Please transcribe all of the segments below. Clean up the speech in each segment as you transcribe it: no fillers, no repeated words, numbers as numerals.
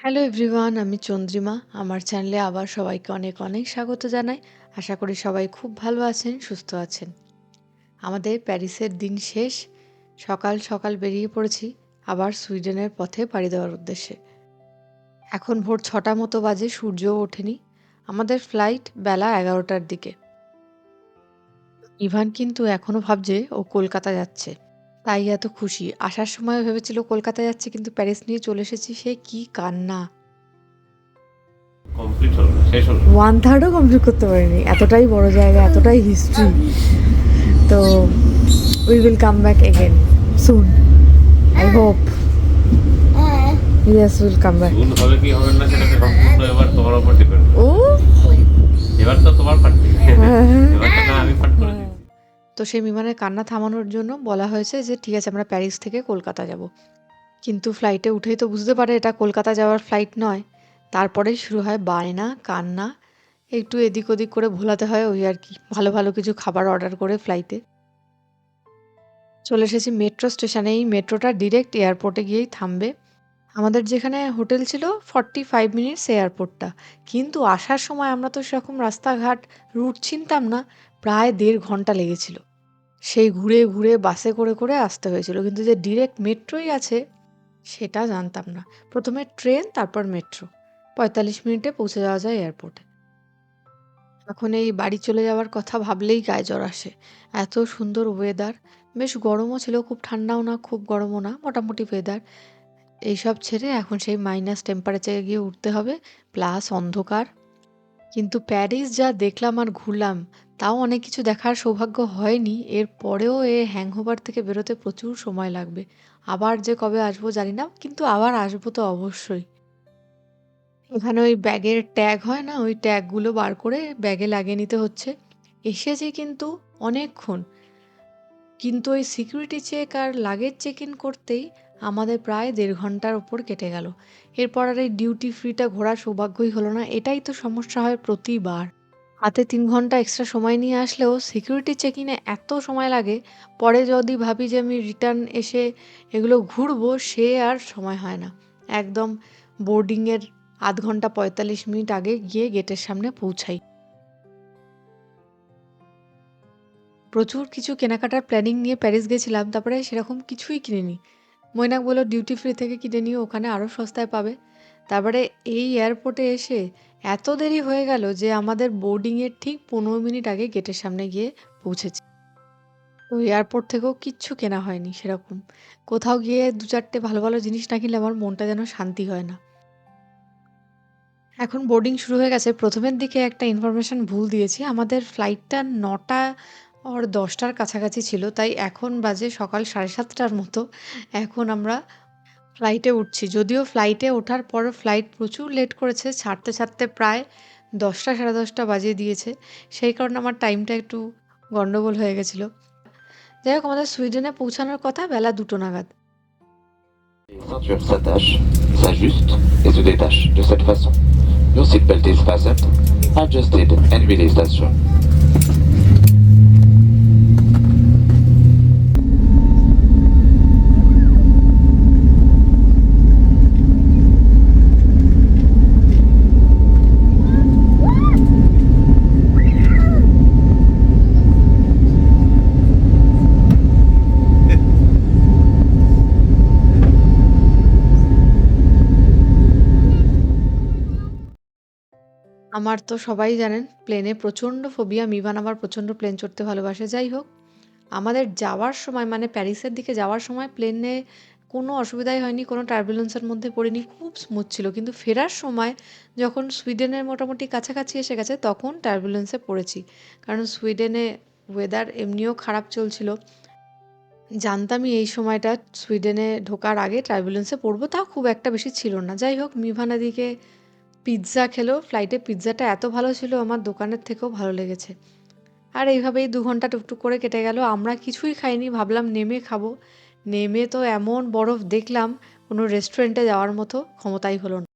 Hello everyone, আমি চন্দ্রিমা। আমার চ্যানেলে আবার সবাইকে অনেক অনেক স্বাগত জানাই। আশা করি সবাই খুব ভালো আছেন, সুস্থ আছেন। আমাদের প্যারিসের দিন শেষ। সকাল সকাল বেরিয়ে পড়েছি আবার সুইডেনের পথে পাড়ি দেওয়ার উদ্দেশ্যে। এখন ভোর ৬টা মতো বাজে, সূর্যও ওঠেনি। আমাদের ফ্লাইট বেলা ১১টার দিকে। ইভান কিন্তু এখনও ভাবছে ও কলকাতা যাচ্ছে, তাই এত খুশি। আসার সময় ভেবেছিল কলকাতা যাচ্ছে, কিন্তু প্যারিস নিয়ে চলে এসেছি। সে কি কান্না! কমপ্লিট হলো না, শেষ হলো। 1/3ও কমপ্লিট করতে পারিনি। এতটাই বড় জায়গা, এতটাই হিস্ট্রি। তো we will come back again soon, I hope. Yes, will come back. ভুল হবে কি হবে না সেটাকে সম্পূর্ণ এবার তোমার উপর ডিপেন্ড। ও এবার তো তোমার পার্টি, এবার তো না আমি পার্ট করে দিচ্ছি। তো সেই বিমানের কান্না থামানোর জন্য বলা হয়েছে যে ঠিক আছে, আমরা প্যারিস থেকে কলকাতা যাব। কিন্তু ফ্লাইটে উঠেই তো বুঝতে পারে এটা কলকাতা যাওয়ার ফ্লাইট নয়। তারপরেই শুরু হয় বায়না, কান্না। একটু এদিক ওদিক করে ভোলাতে হয়, ওই আর কি। ভালো ভালো কিছু খাবার অর্ডার করে ফ্লাইটে চলে এসেছি মেট্রো স্টেশনে। এই মেট্রোটা ডিরেক্ট এয়ারপোর্টে গিয়েই থামবে। আমাদের যেখানে হোটেল ছিল 45 মিনিটস এয়ারপোর্টটা। কিন্তু আসার সময় আমরা তো সেরকম রাস্তাঘাট রুট চিনতাম না। প্রায় 1.5 ঘন্টা লেগেছিল। সেই ঘুরে ঘুরে বাসে করে করে আসতে হয়েছিল, কিন্তু যে ডিরেক্ট মেট্রোই আছে সেটা জানতাম না। প্রথমে ট্রেন, তারপর মেট্রো। 45 মিনিটে পৌঁছে যাওয়া যায় এয়ারপোর্টে। এখন এই বাড়ি চলে যাওয়ার কথা ভাবলেই গায়ে জ্বর আসে। এত সুন্দর ওয়েদার। বেশ গরমও ছিল, খুব ঠান্ডাও না, খুব গরমও না, মোটামুটি ওয়েদার। এইসব ছেড়ে এখন সেই মাইনাস টেম্পারেচারে গিয়ে উঠতে হবে, প্লাস অন্ধকার। কিন্তু প্যারিস যা দেখলাম আর ঘুরলাম, তাও অনেক কিছু দেখার সৌভাগ্য হয়নি। এরপরেও হ্যাংওভার থেকে বেরোতে প্রচুর সময় লাগবে। আবার যে কবে আসবো জানি না, কিন্তু আবার আসবো তো অবশ্যই। এখানে ওই ব্যাগের ট্যাগ হয় না, ওই ট্যাগগুলো বার করে ব্যাগে লাগিয়ে নিতে হচ্ছে। এসেছি কিন্তু অনেকক্ষণ, কিন্তু ওই সিকিউরিটি চেক আর লাগেজ চেক ইন করতেই আমাদের প্রায় 1.5 ঘন্টার ওপর কেটে গেল। এরপর আর এই ডিউটি ফ্রিটা ঘোরার সৌভাগ্যই হলো না। এটাই তো সমস্যা হয় প্রতিবার। হাতে 3 ঘন্টা এক্সট্রা সময় নিয়ে আসলেও সিকিউরিটি চেক ইনে এত সময় লাগে। পরে যদি ভাবি যে আমি রিটার্ন এসে এগুলো ঘুরবো, সে আর সময় হয় না। একদম বোর্ডিংয়ের 0.5 ঘন্টা 45 মিনিট আগে গিয়ে গেটের সামনে পৌঁছাই। প্রচুর কিছু কেনাকাটার প্ল্যানিং নিয়ে প্যারিস গেছিলাম, তারপরে সেরকম কিছুই কিনিনি। মৈনাক বলল ডিউটি ফ্রি থেকে কিনে নিও, ওখানে আরও সস্তায় পাবে। তারপরে এই এয়ারপোর্টে এসে এত দেরি হয়ে গেল যে আমাদের বোর্ডিংয়ের ঠিক 15 মিনিট আগে গেটের সামনে গিয়ে পৌঁছেছি। তো এয়ারপোর্ট থেকেও কিচ্ছু কেনা হয়নি সেরকম। কোথাও গিয়ে 2-4টে ভালো ভালো জিনিস না কিনলে আমার মনটা যেন শান্তি হয় না। এখন বোর্ডিং শুরু হয়ে গেছে। প্রথমের দিকে একটা ইনফরমেশন ভুল দিয়েছি। আমাদের ফ্লাইটটা 9টা আর 10টার কাছাকাছি ছিল, তাই এখন বাজে সকাল 7:30টার মতো। এখন আমরা ফ্লাইটে উঠছি। যদিও ফ্লাইটে ওঠার পরও ফ্লাইট প্রচুর লেট করেছে, ছাড়তে ছাড়তে প্রায় 10টা 10:30 বাজিয়ে দিয়েছে। সেই কারণে আমার টাইমটা একটু গন্ডগোল হয়ে গেছিলো। যাই হোক, আমাদের সুইডেনে পৌঁছানোর কথা বেলা 2টো নাগাদ। Les ceintures s'attachent, s'ajustent et se détachent de cette façon. Your seatbelt is fastened, adjusted and released as shown. আমার তো সবাই জানেন প্লেনে প্রচণ্ড ফোবিয়া। মিভান আবার প্রচণ্ড প্লেন চড়তে ভালোবাসে। যাই হোক, আমাদের যাওয়ার সময় মানে প্যারিসের দিকে যাওয়ার সময় প্লেনে কোনো অসুবিধাই হয়নি, কোনো টার্বুলেন্সের মধ্যে পড়িনি, খুব স্মুথ ছিল। কিন্তু ফেরার সময় যখন সুইডেনের মোটামুটি কাছাকাছি এসে গেছে, তখন টার্বুলেন্সে পড়েছি। কারণ সুইডেনে ওয়েদার এমনিও খারাপ চলছিল। জানতামই এই সময়টা সুইডেনে ঢোকার আগে টার্বুলেন্সে পড়বো, তাও খুব একটা বেশি ছিল না। যাই হোক, মিভান এদিকে পিৎজা খেলো। ফ্লাইটে পিৎজাটা এত ভালো ছিল, আমার দোকানের থেকেও ভালো লেগেছে। আর এইভাবেই 2 ঘন্টা টুকটুক করে কেটে গেল। আমরা কিছুই খাইনি, ভাবলাম নেমে খাবো। নেমে তো এমন বরফ দেখলাম, কোনো রেস্টুরেন্টে যাওয়ার মতো ক্ষমতাই হলো না।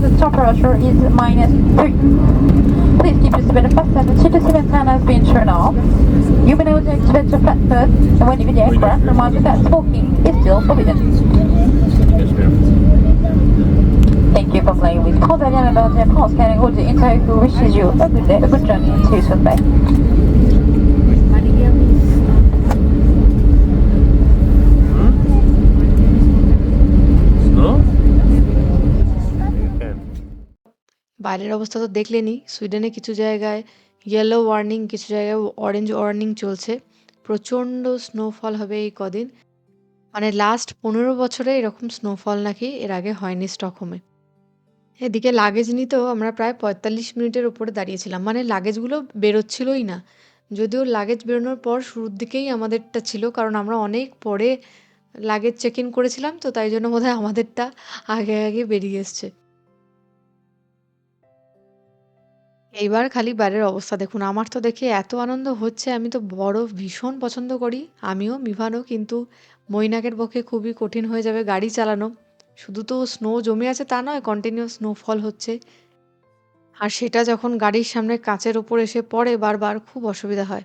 The temperature is -3. Please keep your seatbelt fastened. The seat fan has been turned off. You may now activate your flat foot when leaving the aircraft. Remind you that smoking is still forbidden. keep on playing with. Ha väljer med att japansk är en god intag who wishes you a good journey to Sundberg. Snow? বাইরের অবস্থা তো দেখলেনই, সুইডেনে কিছু জায়গায় yellow warning, কিছু জায়গায় orange warning চলছে। প্রচণ্ড snowfall হবে এই কদিন। মানে লাস্ট 15 বছরে এরকম স্নোফল নাকি এর আগে হয়নি স্টকহোমে। এদিকে লাগেজ নিতেও আমরা প্রায় ৪৫ মিনিটের উপরে দাঁড়িয়েছিলাম। মানে লাগেজগুলো বেরোচ্ছিলই না। যদিও লাগেজ বেরোনোর পর শুরুর দিকেই আমাদেরটা ছিল, কারণ আমরা অনেক পরে লাগেজ চেক ইন করেছিলাম, তো তাই জন্য বোধহয় আমাদেরটা আগে আগে বেরিয়ে এসছে। এইবার খালি বাইরের অবস্থা দেখুন। আমার তো দেখে এত আনন্দ হচ্ছে, আমি তো বরফ ভীষণ পছন্দ করি, আমিও মিভানও, কিন্তু মৈনাকের পক্ষে খুবই কঠিন হয়ে যাবে গাড়ি চালানো। শুধু তো স্নো জমে আছে তা নয়, কন্টিনিউয়াস স্নোফল হচ্ছে, আর সেটা যখন গাড়ির সামনে কাঁচের ওপর এসে পড়ে বারবার, খুব অসুবিধা হয়।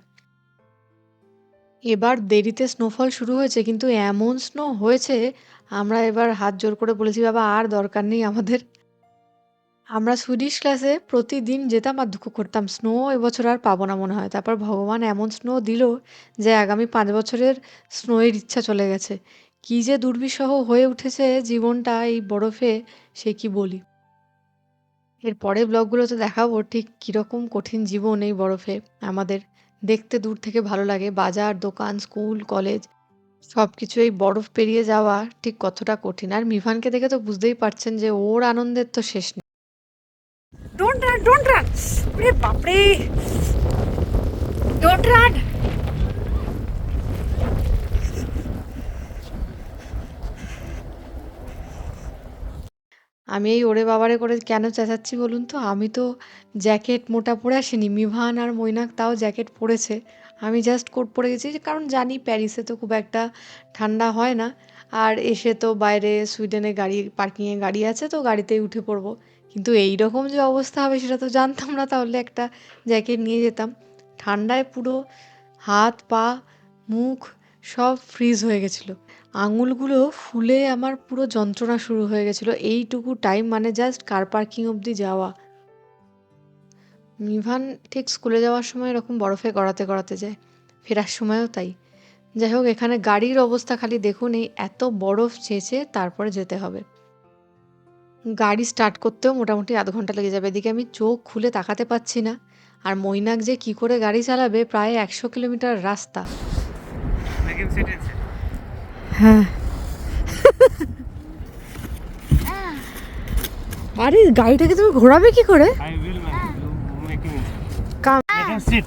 এবার দেরিতে স্নোফল শুরু হয়েছে, কিন্তু এমন স্নো হয়েছে, আমরা এবার হাত জোর করে বলেছি বাবা আর দরকার নেই আমাদের। আমরা সুইডিশ ক্লাসে প্রতিদিন যেতাম আর দুঃখ করতাম স্নো এবছর আর পাবো না মনে হয়। তারপর ভগবান এমন স্নো দিল যে আগামী 5 বছরের স্নোয়ের ইচ্ছা চলে গেছে। কি যে দুর্বিষহ হয়ে উঠেছে জীবনটা এই বরফে, সে কি বলি। এর পরের ব্লগগুলোতে দেখাবো ঠিক কীরকম কঠিন জীবন এই বরফে আমাদের। দেখতে দূর থেকে ভালো লাগে, বাজার, দোকান, স্কুল, কলেজ সব কিছু এই বরফ পেরিয়ে যাওয়া ঠিক কতটা কঠিন। আর মিভানকে দেখে তো বুঝতেই পারছেন যে ওর আনন্দের তো শেষ নেই। Don't run, don't run! अरे बाप रे! Don't run! আমি এই ওরে বাবারে করে কেন চেঁচাচ্ছি বলুন তো? আমি তো জ্যাকেট মোটা পরে আসিনি। মিভান আর মৈনাক তাও জ্যাকেট পরেছে। আমি জাস্ট কোট পরে গেছি, যে কারণ জানি প্যারিসে তো খুব একটা ঠান্ডা হয় না। আর এসে তো বাইরে সুইডেনে গাড়ি পার্কিংয়ে গাড়ি আছে, তো গাড়িতেই উঠে পড়বো। কিন্তু এইরকম যে অবস্থা হবে সেটা তো জানতাম না, তাহলে একটা জ্যাকেট নিয়ে যেতাম। ঠান্ডায় পুরো হাত, পা, মুখ সব ফ্রিজ হয়ে গেছিলো। আঙুলগুলো ফুলে আমার পুরো যন্ত্রণা শুরু হয়ে গেছিলো। এইটুকু টাইম মানে জাস্ট কার পার্কিং অবধি যাওয়া। মিভান ঠিক স্কুলে যাওয়ার সময় এরকম বরফে গড়াতে গড়াতে যায়, ফেরার সময়ও তাই। যাই হোক, এখানে গাড়ির অবস্থা খালি দেখুন, এই এত বরফ ছেঁচে তারপরে যেতে হবে। গাড়ি স্টার্ট করতেও মোটামুটি আধ ঘন্টা লেগে যাবে। এদিকে আমি চোখ খুলে তাকাতে পাচ্ছি না, আর মৈনাক যে কি করে গাড়ি চালাবে, প্রায় 100 কিলোমিটার রাস্তা। হ্যাঁ আরে গাড়িটাকে তুমি ঘোরাবে কি করে? I will make him inside. Come. Let him sit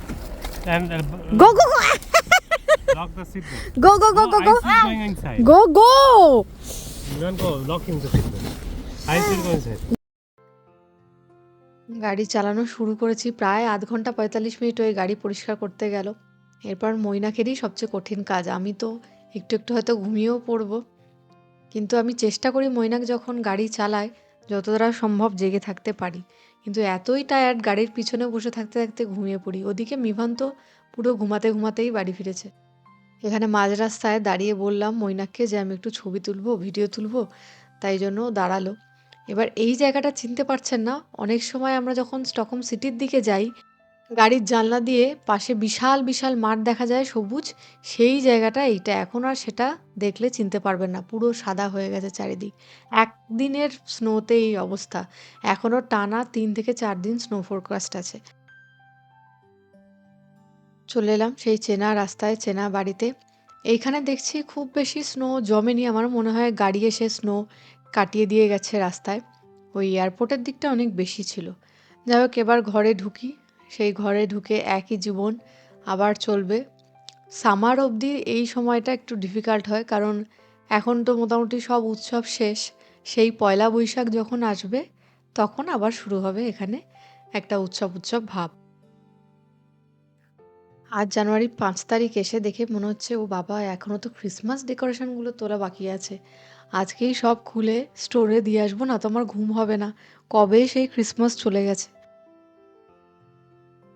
and Go go go lock the seat belt. go go go go No, go I is going inside. go go You don't go. Lock him the seat belt. I will go inside. গাড়ি চালানো শুরু করেছি, প্রায় আধ ঘন্টা 45 minute ওই গাড়ি পরিষ্কার করতে গেল। এরপর মৈনাকেরই সবচেয়ে কঠিন কাজ। আমি তো একটু একটু হয়তো ঘুমিয়েও পড়ব, কিন্তু আমি চেষ্টা করি মৈনাক যখন গাড়ি চালায় যতটা সম্ভব জেগে থাকতে পারি, কিন্তু এতই টায়ার্ড গাড়ির পিছনে বসে থাকতে থাকতে ঘুমিয়ে পড়ি। ওদিকে মিভান তো পুরো ঘুমাতে ঘুমাতেই বাড়ি ফিরেছে। এখানে মাঝ রাস্তায় দাঁড়িয়ে বললাম মৈনাককে যে আমি একটু ছবি তুলবো, ভিডিও তুলবো, তাই জন্য ও দাঁড়ালো। এবার এই জায়গাটা চিনতে পারছেন না, অনেক সময় আমরা যখন স্টকহোম সিটির দিকে যাই, গাড়ির জানলা দিয়ে পাশে বিশাল বিশাল মাঠ দেখা যায় সবুজ, সেই জায়গাটা এইটা। এখন আর সেটা দেখলে চিনতে পারবেন না, পুরো সাদা হয়ে গেছে চারিদিক। একদিনের স্নোতে এই অবস্থা। এখনও টানা 3 থেকে 4 দিন স্নো ফোরকাস্ট আছে। চলে এলাম সেই চেনা রাস্তায়, চেনা বাড়িতে। এইখানে দেখছি খুব বেশি স্নো জমেনি, আমার মনে হয় গাড়ি এসে স্নো কাটিয়ে দিয়ে গেছে রাস্তায়। ওই এয়ারপোর্টের দিকটা অনেক বেশি ছিল। যাই হোক, এবার ঘরে ঢুকি। সেই ঘরে ঢুকে একই জীবন আবার চলবে। সামার অবধি এই সময়টা একটু ডিফিকাল্ট হয়, কারণ এখন তো মোটামুটি সব উৎসব শেষ। সেই পয়লা বৈশাখ যখন আসবে তখন আবার শুরু হবে এখানে একটা উৎসব উৎসব ভাব। আজ জানুয়ারির 5 তারিখ এসে দেখে মনে হচ্ছে ও বাবা, এখনও তো ক্রিসমাস ডেকোরেশনগুলো তোলা বাকি আছে। আজকেই সব খুলে স্টোরে দিয়ে আসবো, না তো আমার ঘুম হবে না। কবে সেই ক্রিসমাস চলে গেছে।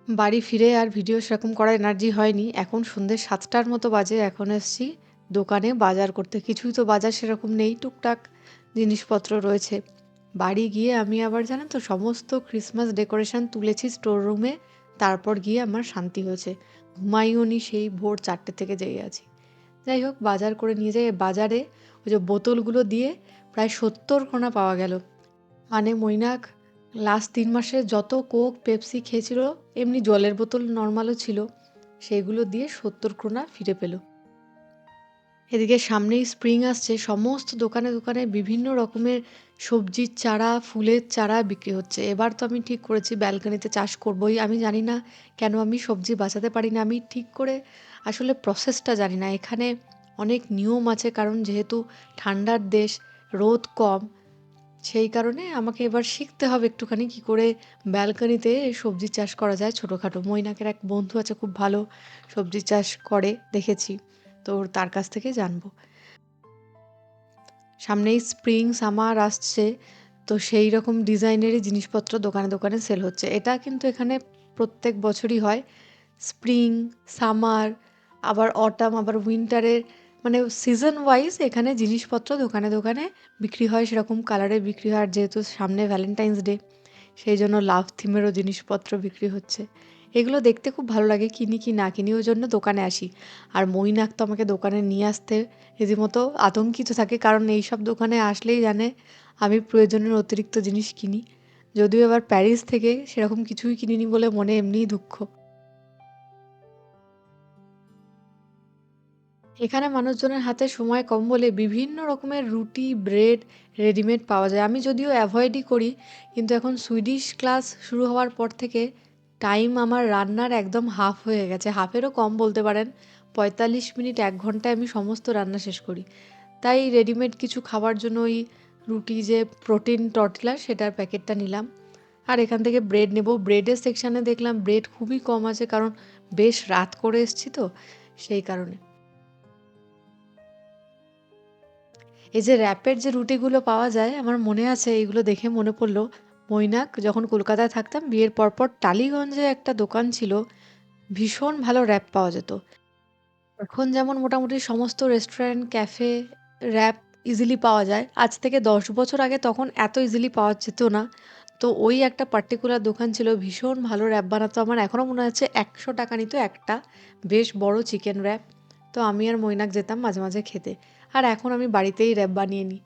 বাড়ি ফিরে আর ভিডিও সেরকম করার এনার্জি হয়নি। এখন সন্ধ্যে 7টার মতো বাজে। এখন এসছি দোকানে বাজার করতে। কিছুই তো বাজার সেরকম নেই, টুকটাক জিনিসপত্র রয়েছে। বাড়ি গিয়ে আমি আবার জানেন তো সমস্ত ক্রিসমাস ডেকোরেশন তুলেছি স্টোর রুমে, তারপর গিয়ে আমার শান্তি হয়েছে। ঘুমাইও নি, সেই ভোর 4টে থেকে জেগে আছি। যাই হোক, বাজার করে নিয়ে যাই। বাজারে ওই যে বোতলগুলো দিয়ে প্রায় 70 কোনা পাওয়া গেল। মানে মৈনাক লাস্ট 3 মাসে যত কোক পেপসি খেয়েছিল, এমনি জলের বোতল নর্মালও ছিল, সেগুলো দিয়ে 70 কোনা ফিরে পেল। এদিকে সামনেই স্প্রিং আসছে, সমস্ত দোকানে দোকানে বিভিন্ন রকমের সবজির চারা, ফুলের চারা বিক্রি হচ্ছে। এবার তো আমি ঠিক করেছি ব্যালকনিতে চাষ করবই। আমি জানি না কেন আমি সবজি বাঁচাতে পারি না, আমি ঠিক করে আসলে প্রসেসটা জানি না। এখানে অনেক নিয়ম আছে, কারণ যেহেতু ঠান্ডার দেশ, রোদ কম, সেই কারণে আমাকে এবার শিখতে হবে একটুখানি কী করে ব্যালকনিতে সবজি চাষ করা যায় ছোটোখাটো। মৈনাকের এক বন্ধু আছে, খুব ভালো সবজি চাষ করে দেখেছি, তো তার কাছ থেকে জানবো। সামনেই স্প্রিং সামার আসছে, তো সেই রকম ডিজাইনেরই জিনিসপত্র দোকানে দোকানে সেল হচ্ছে। এটা কিন্তু এখানে প্রত্যেক বছরই হয়। স্প্রিং, সামার, আবার অটাম, আবার উইন্টারের, মানে সিজন ওয়াইজ এখানে জিনিসপত্র দোকানে দোকানে বিক্রি হয়, সেরকম কালারে বিক্রি হয়। আর যেহেতু সামনে ভ্যালেন্টাইন্স ডে, সেই জন্য লাভ থিমেরও জিনিসপত্র বিক্রি হচ্ছে। এগুলো দেখতে খুব ভালো লাগে, কিনি কি না কিনি ওই জন্য দোকানে আসি। আর মৈনাক তো আমাকে দোকানে নিয়ে আসতে রীতিমতো আতঙ্কিত থাকে, কারণ এইসব দোকানে আসলেই জানে আমি প্রয়োজনের অতিরিক্ত জিনিস কিনি। যদিও এবার প্যারিস থেকে সেরকম কিছুই কিনিনি বলে মনে এমনিই দুঃখ। এখানে মানুষজনের হাতে সময় কম বলে বিভিন্ন রকমের রুটি, ব্রেড রেডিমেড পাওয়া যায়। আমি যদিও অ্যাভয়েডই করি, কিন্তু এখন সুইডিশ ক্লাস শুরু হওয়ার পর থেকে টাইম আমার রান্নার একদম হাফ হয়ে গেছে, হাফেরও কম বলতে পারেন। 45 মিনিট 1 ঘন্টায় আমি সমস্ত রান্না শেষ করি। তাই রেডিমেড কিছু খাবার জন্য ওই রুটি যে প্রোটিন টর্টিলা সেটার প্যাকেটটা নিলাম। আর এখান থেকে ব্রেড নেব। ব্রেডের সেকশানে দেখলাম ব্রেড খুবই কম আছে, কারণ বেশ রাত করে এসছি তো, সেই কারণে। এই যে র্যাপের যে রুটিগুলো পাওয়া যায়, আমার মনে আছে, এইগুলো দেখে মনে পড়লো মৈনাক যখন কলকাতায় থাকতাম বিয়ের পরপর টালিগঞ্জে একটা দোকান ছিল, ভীষণ ভালো র্যাপ পাওয়া যেত। এখন যেমন মোটামুটি সমস্ত রেস্টুরেন্ট, ক্যাফে র্যাপ ইজিলি পাওয়া যায়, আজ থেকে 10 বছর আগে তখন এত ইজিলি পাওয়া যেত না। তো ওই একটা পার্টিকুলার দোকান ছিল, ভীষণ ভালো র্যাপ বানাতো। আমার এখনও মনে আছে 100 টাকা নিত একটা বেশ বড় চিকেন র্যাপ। তো আমি আর মৈনাক যেতাম মাঝে মাঝে খেতে। আর এখন আমি বাড়িতেই র্যাপ বানিয়ে নিই।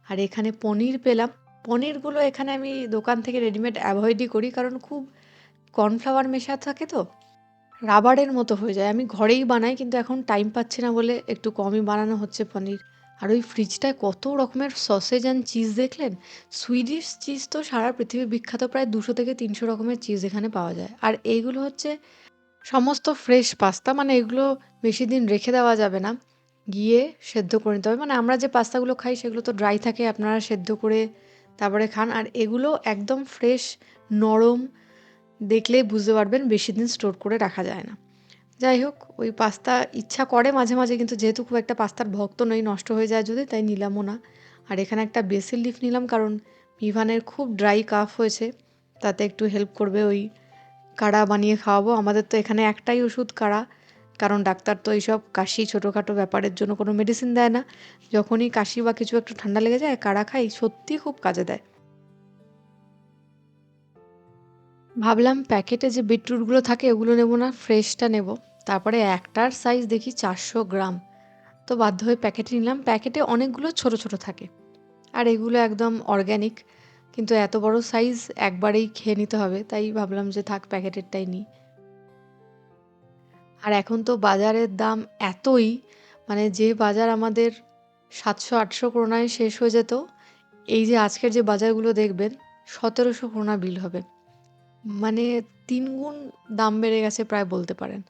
আর এখানে পনির পেলাম। পনিরগুলো এখানে আমি দোকান থেকে রেডিমেড অ্যাভয়েডই করি, কারণ খুব কর্নফ্লাওয়ার মেশা থাকে তো রাবারের মতো হয়ে যায়। আমি ঘরেই বানাই, কিন্তু এখন টাইম পাচ্ছি না বলে একটু কমই বানানো হচ্ছে পনির। আর ওই ফ্রিজটায় কত রকমের সসেজ অ্যান্ড চিজ দেখলেন? সুইডিশ চিজ তো সারা পৃথিবী বিখ্যাত, প্রায় 200 থেকে 300 রকমের চিজ এখানে পাওয়া যায়। আর এইগুলো হচ্ছে সমস্ত ফ্রেশ পাস্তা, মানে এগুলো বেশি দিন রেখে দেওয়া যাবে না, গিয়ে সেদ্ধ করে নিতে হবে। মানে আমরা যে পাস্তাগুলো খাই সেগুলো তো ড্রাই থাকে, আপনারা সেদ্ধ করে তারপরে খান। আর এগুলো একদম ফ্রেশ, নরম, দেখলেই বুঝতে পারবেন বেশি দিন স্টোর করে রাখা যায় না। যাই হোক, ওই পাস্তা ইচ্ছা করে মাঝে মাঝে, কিন্তু যেহেতু খুব একটা পাস্তার ভক্ত নই, নষ্ট হয়ে যায় যদি, তাই নিলামও না। আর এখানে একটা বেসিল লিফ নিলাম, কারণ ইভানের খুব ড্রাই কাফ হয়েছে, তাতে একটু হেল্প করবে। ওই কাড়া বানিয়ে খাওয়াবো। আমাদের তো এখানে একটাই ওষুধ, কাড়া, কারণ ডাক্তার তো এইসব কাশি ছোটোখাটো ব্যাপারের জন্য কোনো মেডিসিন দেয় না। যখনই কাশি বা কিছু একটু ঠান্ডা লেগে যায় কাড়া খাই, সত্যিই খুব কাজে দেয়। ভাবলাম প্যাকেটে যে বিটরুটগুলো থাকে ওগুলো নেব না, ফ্রেশটা নেব। তারপরে একটার সাইজ দেখি 400 গ্রাম, তো বাধ্য হয়ে প্যাকেটে নিলাম। প্যাকেটে অনেকগুলো ছোট ছোট থাকে, আর এগুলো একদম অর্গ্যানিক, কিন্তু এত বড় সাইজ একবারেই খেয়ে নিতে হবে, তাই ভাবলাম যে থাক প্যাকেটেরটাই নিই। আর এখন তো বাজারের দাম এতই, মানে যে বাজার আমাদের 700-800 করোনায় শেষ হয়ে যেত, এই যে আজকের যে বাজারগুলো দেখবেন 1700 করোনা বিল হবে। মানে 3 গুণ দাম বেড়ে গেছে প্রায় বলতে পারেন।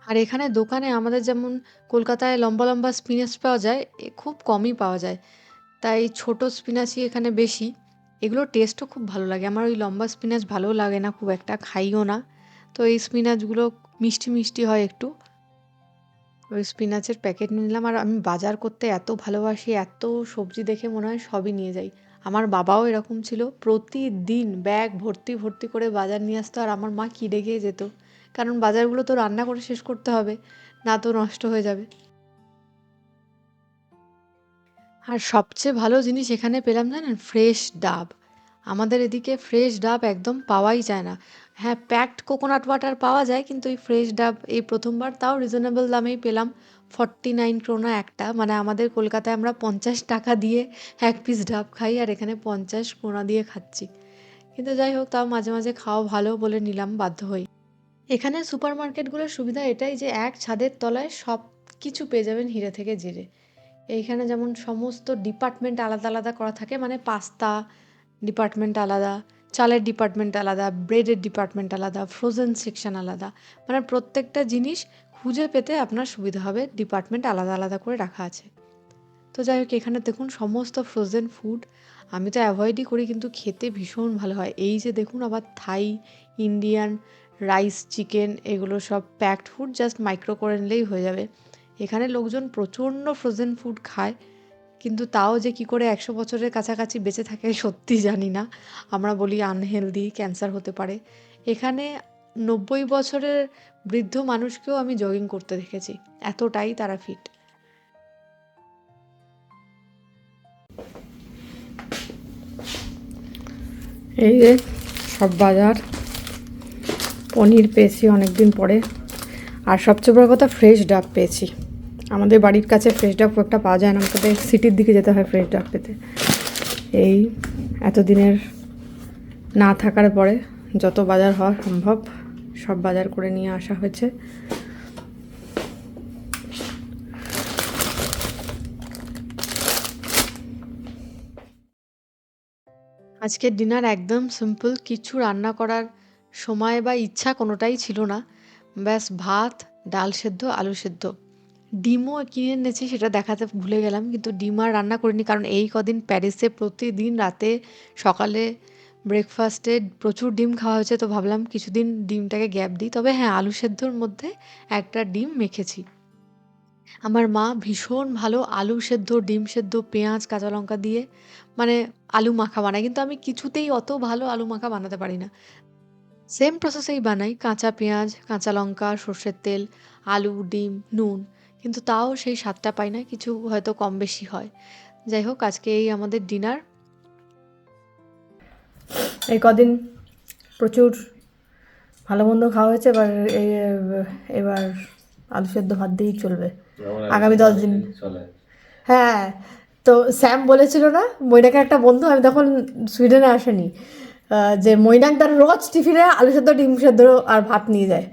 আর এখানে দোকানে আমাদের যেমন কলকাতায় লম্বা লম্বা স্পিনাচ পাওয়া যায়, খুব কমই পাওয়া যায়। তাই ছোট স্পিনাচই এখানে বেশি। এগুলোর টেস্টও খুব ভালো লাগে। আমার ওই লম্বা স্পিনাচ ভালোও লাগে না খুব একটা, খাইও না। তো এই স্পিনাচগুলো মিষ্টি মিষ্টি হয় একটু। ওই স্পিনাচের প্যাকেট নিলাম। আর আমি বাজার করতে এত ভালোবাসি, এত সবজি দেখে মনে হয় সবই নিয়ে যাই। আমার বাবাও এরকম ছিল, প্রতিদিন ব্যাগ ভর্তি ভর্তি করে বাজার নিয়ে আসতো, আর আমার মা কি রেগে যেত, কারণ বাজারগুলো তো রান্না করে শেষ করতে হবে, না তো নষ্ট হয়ে যাবে। আর সবচেয়ে ভালো জিনিস এখানে পেলাম জানেন, ফ্রেশ ডাব। আমাদের এদিকে ফ্রেশ ডাব একদম পাওয়াই যায় না। হ্যাঁ, প্যাকড কোকোনাট ওয়াটার পাওয়া যায়, কিন্তু এই ফ্রেশ ডাব এই প্রথমবার, তাও রিজনেবল দামেই পেলাম। 49 ক্রোনা একটা, মানে আমাদের কলকাতায় আমরা 50 টাকা দিয়ে এক পিস ডাব খাই, আর এখানে 50 ক্রোনা দিয়ে খাচ্ছি। কিন্তু যাই হোক, তাও মাঝে মাঝে খাওয়া ভালো বলে নিলাম বাধ্য হই। এখানে সুপার মার্কেটগুলোর সুবিধা এটাই যে এক ছাদের তলায় সব কিছু পেয়ে যাবেন হিরে থেকে জিরে। এইখানে যেমন সমস্ত ডিপার্টমেন্ট আলাদা আলাদা করা থাকে, মানে পাস্তা ডিপার্টমেন্ট আলাদা, চালের ডিপার্টমেন্ট আলাদা, ব্রেডের ডিপার্টমেন্ট আলাদা, ফ্রোজেন সেকশন আলাদা, মানে প্রত্যেকটা জিনিস খুঁজে পেতে আপনার সুবিধা হবে, ডিপার্টমেন্ট আলাদা আলাদা করে রাখা আছে। তো যাই হোক, এখানে দেখুন সমস্ত ফ্রোজেন ফুড। আমি তো অ্যাভয়েডই করি, কিন্তু খেতে ভীষণ ভালো হয়। এই যে দেখুন, আবার থাই, ইন্ডিয়ান, রাইস, চিকেন, এগুলো সব প্যাকড ফুড, জাস্ট মাইক্রো করে নিলেই হয়ে যাবে। এখানে লোকজন প্রচণ্ড ফ্রোজেন ফুড খায়, কিন্তু তাও যে কি করে 100 বছরের কাছাকাছি বেঁচে থাকে সত্যি জানি না। আমরা বলি আনহেলদি, ক্যান্সার হতে পারে। এখানে 90 বছরের বৃদ্ধ মানুষকেও আমি জগিং করতে দেখেছি, এতটাই তারা ফিট। এই যে সব বাজার, পনির পেয়েছি অনেকদিন পরে, আর সবচেয়ে বড় কথা ফ্রেশ ডাব পেয়েছি। আমাদের বাড়ির কাছে ফ্রেশ ডাব খুব একটা পাওয়া যায় না, আমাকে সিটির দিকে যেতে হয় ফ্রেশ ডাব পেতে। এই এতদিনের না থাকার পরে যত বাজার হওয়া সম্ভব সব বাজার করে নিয়ে আসা হয়েছে। আজকের ডিনার একদম সিম্পল, কিছু রান্না করার সময় বা ইচ্ছা কোনোটাই ছিল না। ব্যাস ভাত, ডাল সেদ্ধ, আলু সেদ্ধ। ডিমও কিনে এনেছি, সেটা দেখাতে ভুলে গেলাম, কিন্তু ডিম আর রান্না করিনি, কারণ এই কদিন প্যারিসে প্রতিদিন রাতে সকালে ব্রেকফাস্টে প্রচুর ডিম খাওয়া হয়েছে, তো ভাবলাম কিছুদিন ডিমটাকে গ্যাপ দিই। তবে হ্যাঁ, আলু সেদ্ধর মধ্যে একটা ডিম মেখেছি। আমার মা ভীষণ ভালো আলু সেদ্ধ, ডিম সেদ্ধ, পেঁয়াজ, কাঁচা লঙ্কা দিয়ে মানে আলু মাখা বানায়, কিন্তু আমি কিছুতেই অত ভালো আলু মাখা বানাতে পারি না। সেম প্রসেসেই বানাই, কাঁচা পেঁয়াজ, কাঁচা লঙ্কা, সর্ষের তেল, আলু, ডিম, নুন, কিন্তু তাও সেই স্বাদটা পাই না, কিছু হয়তো কম বেশি হয়। যাই হোক, আজকে এই আমাদের ডিনার। এই কদিন প্রচুর ভালো মন্দ খাওয়া হয়েছে, এবার আলু সেদ্ধ ভাত দিয়েই চলবে আগামী 10 দিন। চলে। হ্যাঁ, তো স্যাম বলেছিল না, মৈনাকের একটা বন্ধু, আমি তখন সুইডেনে আসেনি, যে মৈনাক তার রোজ টিফিনে আলু সেদ্ধ, ডিম সেদ্ধ আর ভাত নিয়ে যায়,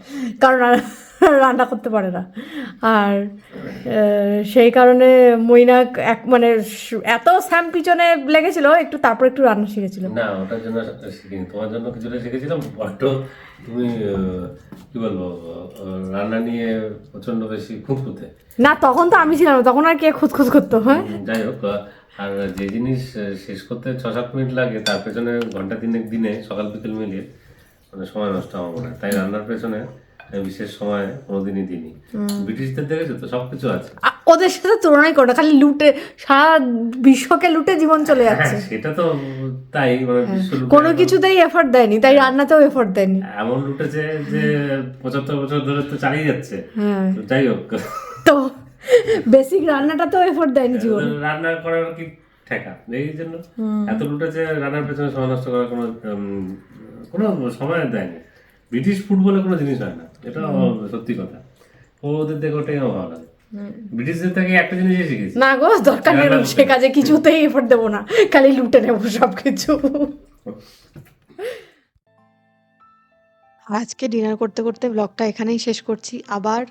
কারণ রান্না করতে পারে না। আর সেই কারণে মৈনাক মানে এত স্যাম পিছনে লেগেছিল একটু, তারপর একটু রান্না শিখেছিল। না, ওটার জন্য শিখিনি, তোমার জন্য কিছুটা শিখেছিলাম। বড্ড তুমি কি বলবো, রান্না নিয়ে প্রচন্ড বেশি খুঁতখুঁতে। না, তখন তো আমি ছিলাম, তখন আর কে খুঁতখুত করতো। হ্যাঁ, যাই হোক, আর যে জিনিস শেষ করতে 6-7 মিনিট লাগে, তার পেছনে ঘন্টা 3 দিনে সকাল বিকেল মিলিয়ে মানে সময় নষ্ট আমার মনে হয়। তাই রান্নার পেছনে আমি বিশেষ সময় কোনোদিনই দিইনি। ব্রিটিশদের দেখেছো তো, সবকিছু আছে। ওদের সাথে তুলনাই করো না, খালি লুটে সারা বিশ্বকে লুটে জীবন চলে যাচ্ছে। হ্যাঁ, সেটা তো তাই, মানে বিশ্ব লুটে কোনো কিছুতেই এফোর্ট দেয়নি, তাই রান্নাতেও এফোর্ট দেয়নি। এমন লুটেছে যে 75 বছর ধরে তো চালিয়ে যাচ্ছে। হ্যাঁ, তো যাই হোক, তো বেসিক রান্নাটা তো এফোর্ট দেয়নি জীবন। রান্না করার কি ঠেকা, এই জন্য এত লুটেছে, রান্নার পেছনে সময় নষ্ট করার কোনো সময় দেয়নি। ব্রিটিশ ফুড বলে কোনো জিনিস হয় না, এটা সত্যি কথা। ওদের দেখে ওটাই আমার ভালো লাগে। ব্রিটিশদের থেকে একটা জিনিসই শিখেছি, না গো, দরকার নেই সে কাজে কিছুতেই এফোর্ট দেবো না, খালি লুটে নেবো সবকিছু। আজকে ডিনার করতে করতে ব্লগটা এখানেই শেষ করছি। আবার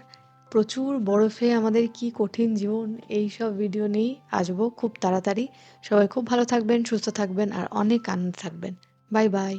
প্রচুর বরফে আমাদের কি কঠিন জীবন, এই সব ভিডিও নিয়েই আসবো খুব তাড়াতাড়ি। সবাই খুব ভালো থাকবেন, সুস্থ থাকবেন, আর অনেক আনন্দ থাকবেন। Bye bye.